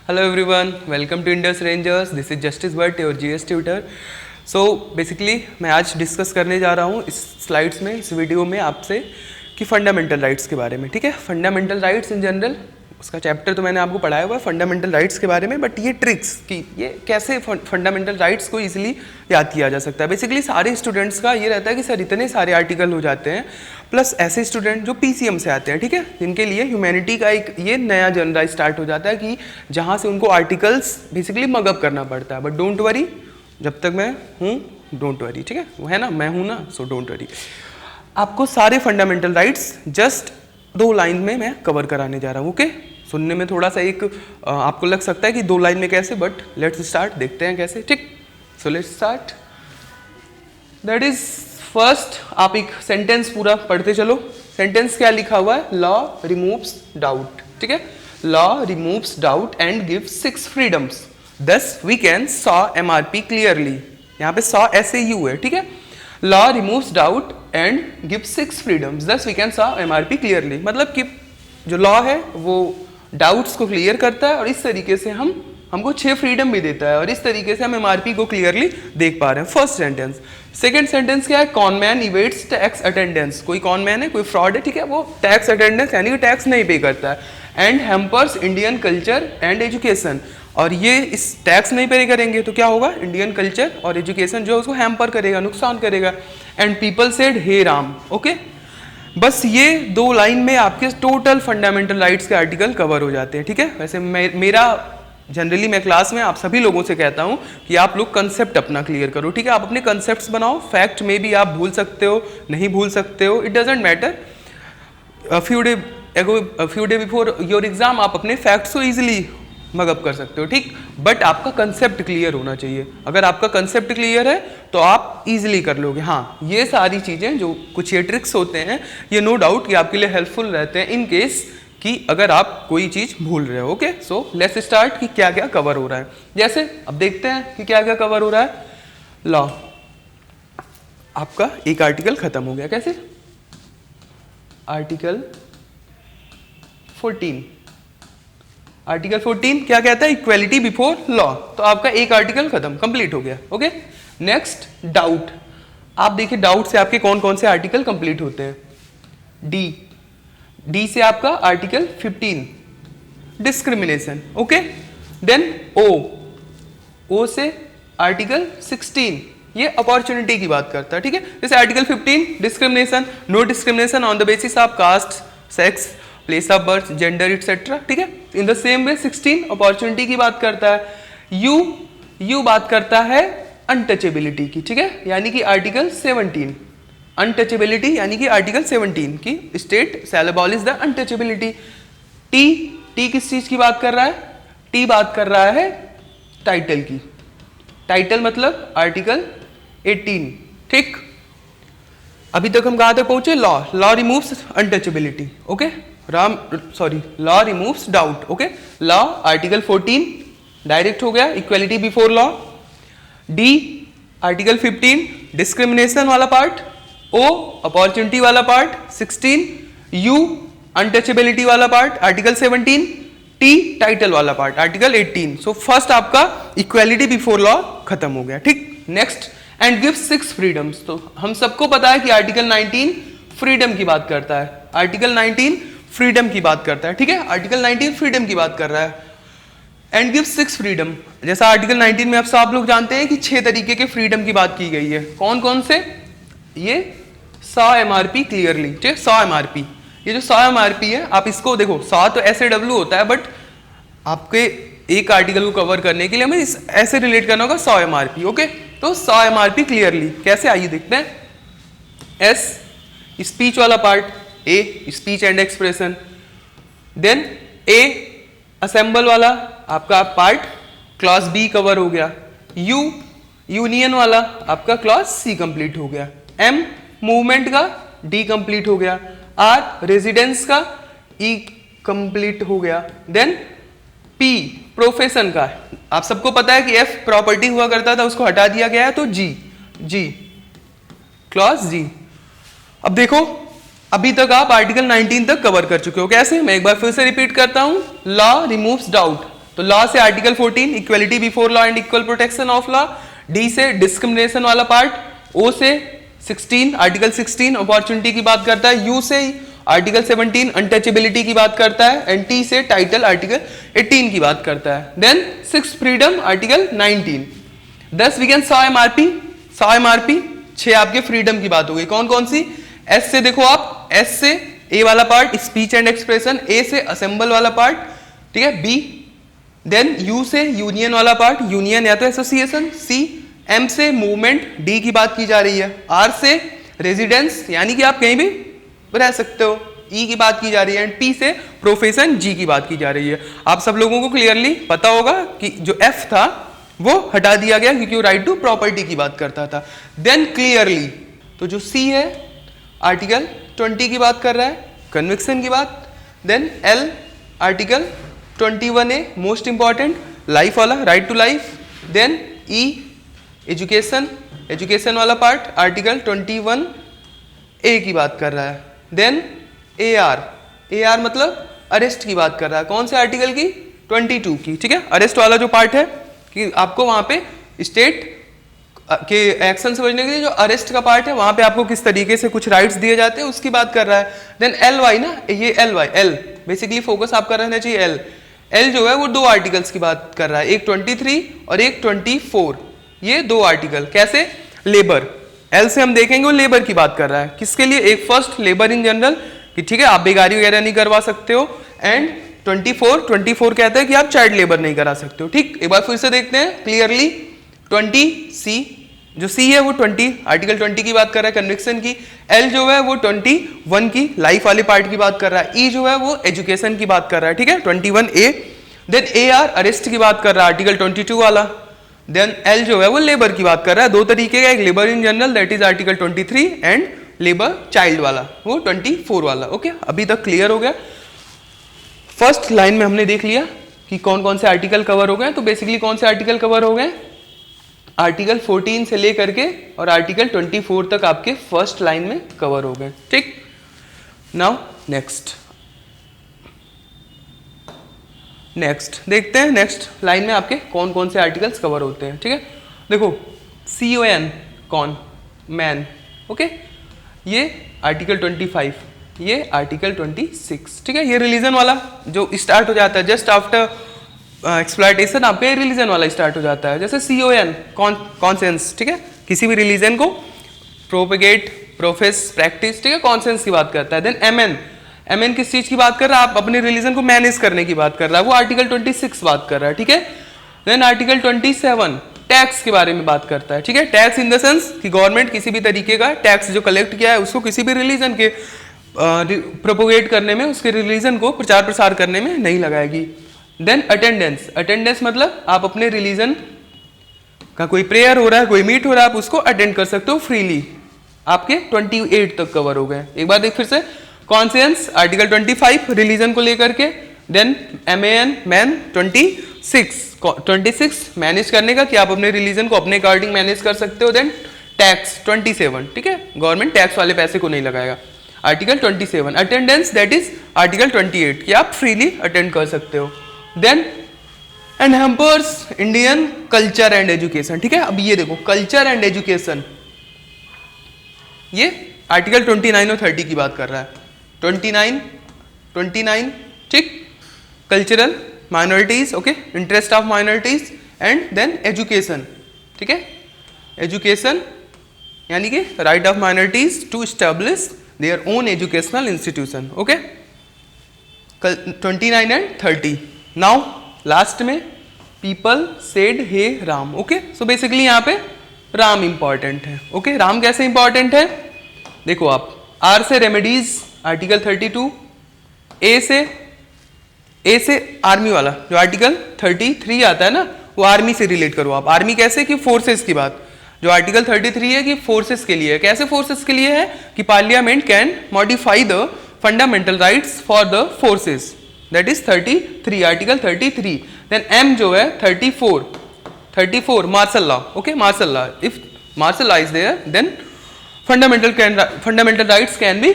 Hello everyone, welcome to Indus Rangers. This is Justice Bhatt, your GS tutor. So basically मैं आज discuss करने जा रहा हूँ इस स्लाइड्स में, इस वीडियो में आपसे कि फंडामेंटल राइट्स के बारे में. ठीक है, फंडामेंटल राइट्स इन जनरल, उसका चैप्टर तो मैंने आपको पढ़ाया हुआ है फंडामेंटल राइट्स के बारे में, बट ये ट्रिक्स कि ये कैसे फंडामेंटल राइट्स को इजीली याद किया जा सकता है. बेसिकली सारे स्टूडेंट्स का ये रहता है कि सर इतने सारे आर्टिकल हो जाते हैं, प्लस ऐसे स्टूडेंट जो पीसीएम से आते हैं, ठीक है, जिनके लिए ह्यूमैनिटी का एक ये नया जनरा स्टार्ट हो जाता है कि जहाँ से उनको आर्टिकल्स बेसिकली मगअप करना पड़ता है. बट डोंट वरी, जब तक मैं हूँ डोंट वरी. ठीक है, वो है ना, मैं हूँ ना, सो डोंट वरी. आपको सारे फंडामेंटल राइट्स जस्ट 2 लाइन में मैं कवर कराने जा रहा हूँ. ओके, सुनने में थोड़ा सा एक आपको लग सकता है कि 2 लाइन में कैसे, बट लेट्स स्टार्ट, देखते हैं कैसे. ठीक, so let's start. That is first, आप एक सेंटेंस पूरा पढ़ते चलो. सेंटेंस क्या लिखा हुआ है? Law removes doubt. ठीक है, law removes doubt and gives 6 freedoms. Thus we can saw MRP clearly. यहाँ पे सॉ SAU है. ठीक है, law removes doubt and gives 6 freedoms. Thus we can saw MRP clearly. मतलब कि जो लॉ है वो डाउट्स को क्लियर करता है और इस तरीके से हमको 6 फ्रीडम भी देता है और इस तरीके से हम एमआरपी को क्लियरली देख पा रहे हैं. First sentence. सेकंड सेंटेंस क्या है? Conman evades tax attendance. कोई कॉनमैन है, कोई फ्रॉड है, ठीक है, वो टैक्स अटेंडेंस यानी कि टैक्स नहीं पे करता है. And hampers Indian culture and education. और ये इस टैक्स नहीं पे करेंगे तो क्या होगा? इंडियन कल्चर और एजुकेशन जो है उसको हैम्पर करेगा, नुकसान करेगा. And people said hey Ram. Okay, बस ये 2 लाइन में आपके टोटल फंडामेंटल राइट्स के आर्टिकल कवर हो जाते हैं. ठीक है, वैसे मेरा जनरली मैं क्लास में आप सभी लोगों से कहता हूं कि आप लोग कंसेप्ट अपना क्लियर करो. ठीक है, आप अपने कंसेप्ट्स बनाओ. फैक्ट में भी आप भूल सकते हो, नहीं भूल सकते हो, it doesn't matter. Few day before your exam आप अपने फैक्ट्स को इजीली मगअप कर सकते हो. ठीक, बट आपका कंसेप्ट क्लियर होना चाहिए. अगर आपका कंसेप्ट क्लियर है तो आप इजीली कर लोगे. हाँ, ये सारी चीजें जो कुछ ये ट्रिक्स होते हैं, ये नो डाउट कि आपके लिए हेल्पफुल रहते हैं इन केस कि अगर आप कोई चीज भूल रहे हो. ओके, सो लेट्स स्टार्ट कि क्या क्या कवर हो रहा है. जैसे अब देखते हैं कि क्या क्या कवर हो रहा है. लॉ, आपका एक आर्टिकल खत्म हो गया. कैसे? आर्टिकल 14. आर्टिकल 14 क्या कहता है? Equality before law. तो आपका एक आर्टिकल खत्म, कंप्लीट हो गया. Okay, next doubt. आप देखिए डाउट से आपके कौन कौन से आर्टिकल कंप्लीट होते हैं. डी से आपका आर्टिकल 15 डिस्क्रिमिनेशन. ओके, देन ओ से आर्टिकल 16 ये अपॉर्चुनिटी की बात करता है. ठीक है, जैसे article 15 discrimination, no discrimination on the basis of caste, sex, place of birth, gender etcetera. ठीक है, in the same way 16 opportunity की बात करता है. यू बात करता है अनटचेबिलिटी की. ठीक है, यानी कि आर्टिकल 17 अनटचेबिलिटी यानी कि आर्टिकल 17 की state shall abolish the untouchability. T किस चीज की बात कर रहा है? टी बात कर रहा है टाइटल की. टाइटल मतलब आर्टिकल 18. ठीक, अभी तक हम कहां तक पहुंचे? Law removes untouchability. Okay, law removes doubt. Okay, law article 14 direct हो गया, equality before law. D article 15 discrimination वाला पार्ट. ओ अपॉर्चुनिटी वाला पार्ट 16. यू अनटचेबिलिटी वाला पार्ट आर्टिकल 17. टी टाइटल वाला पार्ट आर्टिकल 18. सो फर्स्ट आपका इक्वेलिटी बिफोर लॉ खत्म हो गया. ठीक, नेक्स्ट एंड गिव्स 6 फ्रीडम्स. तो हम सबको पता है कि आर्टिकल 19 फ्रीडम की बात करता है. आर्टिकल 19 फ्रीडम की बात करता है. ठीक है, आर्टिकल 19 फ्रीडम की बात कर रहा है. And gives 6 freedom. जैसा आर्टिकल 19 में आप लोग जानते हैं कि 6 तरीके के फ्रीडम की बात की गई है. कौन कौन से? ये सॉ एमआरपी क्लियरली. ठीक है, सॉ एमआरपी, ये जो सॉ एमआरपी है आप इसको देखो, सॉ तो SAW होता है, बट आपके एक आर्टिकल को कवर करने के लिए हमें इस ऐसे रिलेट करना होगा सॉ एमआरपी. ओके, तो सॉ एमआरपी क्लियरली कैसे, आइए देखते हैं. एस स्पीच वाला part. A speech and expression. Then A assemble वाला आपका पार्ट क्लॉज बी कवर हो गया. यू यूनियन वाला आपका क्लॉज सी कंप्लीट हो गया. एम मूवमेंट का डी कंप्लीट हो गया. आर रेजिडेंस का ई कंप्लीट हो गया. देन पी प्रोफेशन का, आप सबको पता है कि एफ प्रॉपर्टी हुआ करता था, उसको हटा दिया गया है, तो जी क्लॉज जी. अब देखो अभी तक आप आर्टिकल 19 तक कवर कर चुके हो. कैसे? मैं एक बार फिर से रिपीट करता हूं. Law removes doubt. तो लॉ से article 14 equality before law and equal protection of law, D से डिस्क्रिमिनेशन वाला पार्ट, ओ से 16 आर्टिकल 16 अपॉर्चुनिटी की बात करता है, यू से आर्टिकल 17 अनटचेबिलिटी की बात करता है, एंड टी से टाइटल आर्टिकल 18 की बात करता है, then 6 freedom article 19। 10 we can 100 MRP 6 आपके फ्रीडम की बात हो गई। कौन कौन सी? एस से देखो आप, एस से ए वाला पार्ट स्पीच एंड एक्सप्रेशन, ए से असेंबल वाला पार्ट, ठीक है, बी, देन यू से यूनियन वाला पार्ट, यूनियन या तो एसोसिएशन, सी, एम से मूवमेंट, डी की बात की जा रही है, आर से रेजिडेंस यानी कि आप कहीं भी रह सकते हो, ई की बात की जा रही है, एंड पी से प्रोफेशन, जी की बात की जा रही है। आप सब लोगों को क्लियरली पता होगा कि जो एफ था वो हटा दिया गया क्योंकि वो राइट टू प्रॉपर्टी की बात करता था। देन क्लियरली तो जो सी है आर्टिकल 20 की बात कर रहा है, कन्विक्शन की बात। Then L article 21A most important, life वाला, right to life. Then E education वाला पार्ट आर्टिकल 21A की बात कर रहा है। देन ए आर मतलब अरेस्ट की बात कर रहा है, कौन से आर्टिकल की? 22 की, ठीक है। अरेस्ट वाला जो पार्ट है कि आपको वहां पे स्टेट के एक्शन समझने के लिए जो अरेस्ट का पार्ट है वहां पे आपको किस तरीके से कुछ राइट्स दिए जाते हैं उसकी बात कर रहा है। देन एल वाई ना, ये एल बेसिकली फोकस आपका रहना चाहिए। एल जो है वो 2 आर्टिकल्स की बात कर रहा है, एक 23 और एक 24। ये 2 आर्टिकल कैसे? लेबर, एल से हम देखेंगे वो लेबर की बात कर रहा है, किसके लिए? एक फर्स्ट लेबर इन जनरल कि ठीक है आप बेगारी वगैरह नहीं करवा सकते हो, एंड 24 कहता है कि आप चाइल्ड लेबर नहीं करा सकते हो। ठीक, एक बार फिर से देखते हैं क्लियरली। 20 सी, जो सी है वो 20 आर्टिकल 20 की बात कर रहा है कन्विक्शन की। एल जो है वो 21 की लाइफ वाले पार्ट की बात कर रहा है। ई जो है वो एजुकेशन की बात कर रहा है, ठीक है, 21A। Then A are arrest की बात कर रहा है आर्टिकल 22 वाला। देन एल जो है वो लेबर की बात कर रहा है, 2 तरीके का, एक labour in general that is article 23 and labour child वाला वो 24 वाला। ओके, अभी तक क्लियर हो गया। फर्स्ट लाइन में हमने देख लिया कि कौन कौन से आर्टिकल कवर हो गए। तो बेसिकली कौन से आर्टिकल कवर हो गए? आर्टिकल 14 से लेकर के और आर्टिकल 24 तक आपके फर्स्ट लाइन में कवर हो गए। ठीक, नाउ नेक्स्ट देखते हैं नेक्स्ट लाइन में आपके कौन कौन से आर्टिकल्स कवर होते हैं। ठीक है, देखो CON कौन, मैन, ओके, ये आर्टिकल 25, ये आर्टिकल 26। ठीक है, ये रिलीजन वाला जो स्टार्ट हो जाता है जस्ट आफ्टर एक्सप्लॉयटेशन, आपका रिलीजन वाला स्टार्ट हो जाता है। जैसे CON कॉन्सेंस, ठीक है, किसी भी रिलीजन को प्रोपेगेट, प्रोफेस, प्रैक्टिस, ठीक है, कॉन्सेंस की बात करता है। देन MN किस चीज की बात कर रहा है? आप अपने रिलीजन को मैनेज करने की बात कर रहा है, वो आर्टिकल 26 बात कर रहा है। ठीक है, देन आर्टिकल 27 टैक्स के बारे में बात करता है। ठीक है, टैक्स इन द सेंस कि गवर्नमेंट किसी भी तरीके का टैक्स जो कलेक्ट किया है उसको किसी भी रिलीजन के प्रोपोगेट करने में, उसके रिलीजन को प्रचार प्रसार करने में नहीं लगाएगी। देन अटेंडेंस मतलब आप अपने रिलीजन का कोई प्रेयर हो रहा है, कोई मीट हो रहा है, आप उसको अटेंड कर सकते हो फ्रीली। आपके 28 तक कवर हो गए। एक बार देख फिर से, कॉन्सेंस आर्टिकल 25 रिलीजन को लेकर के। देन MAN मैन 26 मैनेज करने का कि आप अपने रिलीजन को अपने अकॉर्डिंग मैनेज कर सकते हो। देन टैक्स 27, ठीक है, गवर्नमेंट टैक्स वाले पैसे को नहीं लगाएगा, article 27। Attendance that is article 28 कि आप फ्रीली अटेंड कर सकते हो। देन एनहैम्पर्स इंडियन कल्चर एंड एजुकेशन। ठीक है, अब ये देखो कल्चर एंड एजुकेशन, ये आर्टिकल 29 और 30 की बात कर रहा है। 29, ठीक, cultural minorities, okay, interest of minorities, and then education. ठीक है, एजुकेशन यानी कि right of minorities to establish their own educational institution. Okay, 29 and 30। Now last में people said hey Ram. Okay, so basically यहाँ पे राम इंपॉर्टेंट है। ओके, राम कैसे important है? देखो आप, आर से रेमेडीज आर्टिकल 32, ए से आर्मी वाला जो आर्टिकल 33 आता है ना, वो आर्मी से रिलेट करो आप। आर्मी कैसे? कि फोर्सेस की बात, जो आर्टिकल 33 है कि फोर्सेस के लिए है। कैसे फोर्सेस के लिए है? कि parliament can modify the fundamental rights for the forces, that is 33, article 33। Then M जो है 34 martial law. Okay, martial law, if martial law is there then fundamental rights can be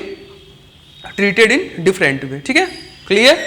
treated in different way. ठीक है, clear?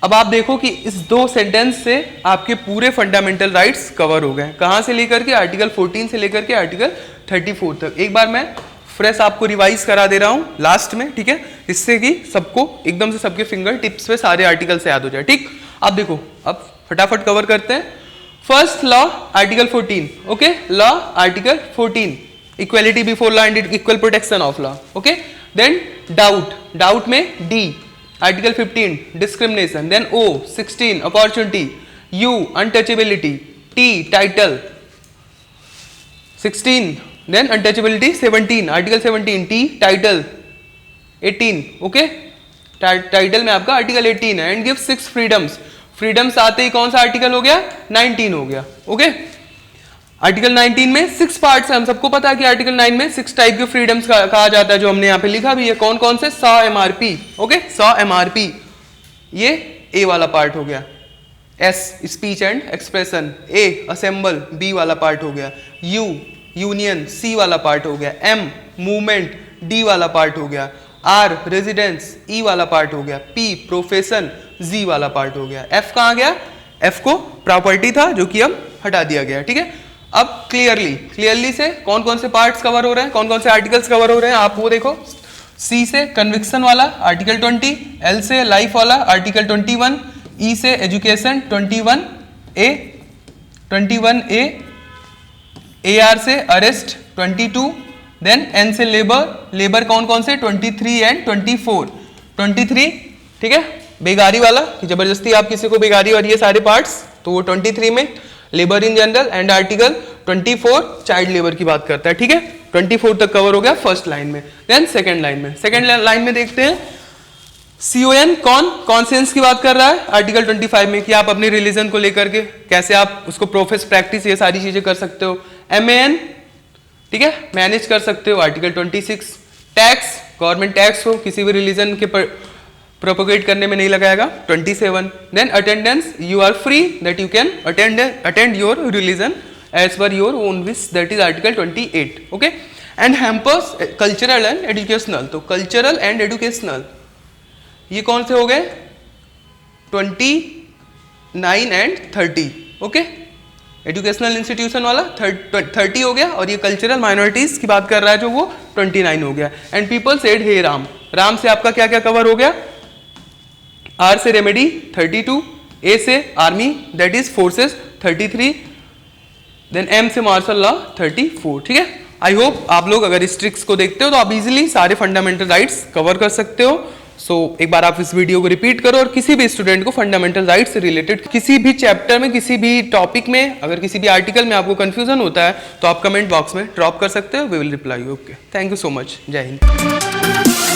अब आप देखो कि इस 2 sentence से आपके पूरे फंडामेंटल राइट्स कवर हो गए। कहां से लेकर के? आर्टिकल 14 से लेकर के आर्टिकल 34 तक। एक बार मैं फ्रेश आपको रिवाइज करा दे रहा हूं लास्ट में, ठीक है, इससे कि सबको एकदम से सबके फिंगर टिप्स पे सारे आर्टिकल से याद हो जाए। ठीक, आप देखो, अब फटाफट कवर करते हैं। First law article 14, okay, law article 14, equality before law and equal protection of law, okay. Then doubt, doubt में D, article 15 discrimination, then O 16 opportunity, U untouchability, T title 16, then untouchability 17, article 17, T title 18, okay, title में आपका article 18 है। And give 6 freedoms, freedoms आते ही कौन सा article हो गया? 19 हो गया, ओके। आर्टिकल 19 में 6 पार्ट्स है, हम सबको पता है कि आर्टिकल 9 में 6 टाइप के फ्रीडम्स कहा जाता है, जो हमने यहाँ पे लिखा भी है। कौन कौन से? 100 MRP, ओके, 100 MRP, ये ए वाला पार्ट हो गया। S speech and expression, A assemble, B वाला पार्ट हो गया। यू यूनियन, सी वाला पार्ट हो गया। एम मूवमेंट, डी वाला पार्ट हो गया। आर रेजिडेंस, ई वाला पार्ट हो गया। पी प्रोफेशन, जी वाला पार्ट हो गया। एफ कहाँ गया? एफ को प्रॉपर्टी था जो कि अब हटा दिया गया, ठीक है। अब क्लियरली से कौन कौन से पार्ट्स कवर हो रहे हैं, कौन कौन से आर्टिकल्स कवर हो रहे हैं, आप वो देखो। सी से कन्विक्शन वाला आर्टिकल 20, एल से लाइफ वाला आर्टिकल 21, ई से एजुकेशन 21A, 21A, AR से अरेस्ट 22, देन एन से लेबर कौन कौन से? 23 एंड 24, 23, ठीक है, बेगारी वाला कि जबरदस्ती आप किसी को बेगारी और ये सारे पार्ट्स, तो वो 23 में labour in general. And article 24 child labour की बात करता है, ठीक है। 24 तक कवर हो गया फर्स्ट लाइन में। देन सेकंड लाइन में देखते हैं CON, कौन? कॉन्सेंस की बात कर रहा है आर्टिकल 25 में, कि आप अपने रिलीजन को लेकर के कैसे आप उसको प्रोफेस, प्रैक्टिस, ये सारी चीजें कर सकते हो। MAN, ठीक है, मैनेज कर सकते हो, आर्टिकल 26। टैक्स, गवर्नमेंट टैक्स हो किसी भी रिलीजन के प्रोपोगेट करने में नहीं लगाएगा, 27। Then attendance, you are free that you can attend your religion as per your own wish, that is article 28, okay. And hampers cultural and educational, तो cultural and educational ये कौन से हो गए? 29 एंड 30, ओके। एजुकेशनल इंस्टीट्यूशन वाला 30 हो गया, और ये कल्चरल माइनॉरिटीज की बात कर रहा है जो वो 29 हो गया। And people said hey Ram, Ram से आपका क्या क्या कवर हो गया? आर से रेमेडी 32, ए से army that is forces 33, then M से मार्शल लॉ 34, ठीक है। आई होप आप लोग अगर इस ट्रिक्स को देखते हो तो आप इजीली सारे फंडामेंटल राइट्स कवर कर सकते हो। सो एक बार आप इस वीडियो को रिपीट करो, और किसी भी स्टूडेंट को फंडामेंटल राइट्स से रिलेटेड किसी भी चैप्टर में, किसी भी टॉपिक में, अगर किसी भी आर्टिकल में आपको कंफ्यूजन होता है तो आप कमेंट बॉक्स में ड्रॉप कर सकते हो, we will reply you, okay. Thank you so much, जय हिंद।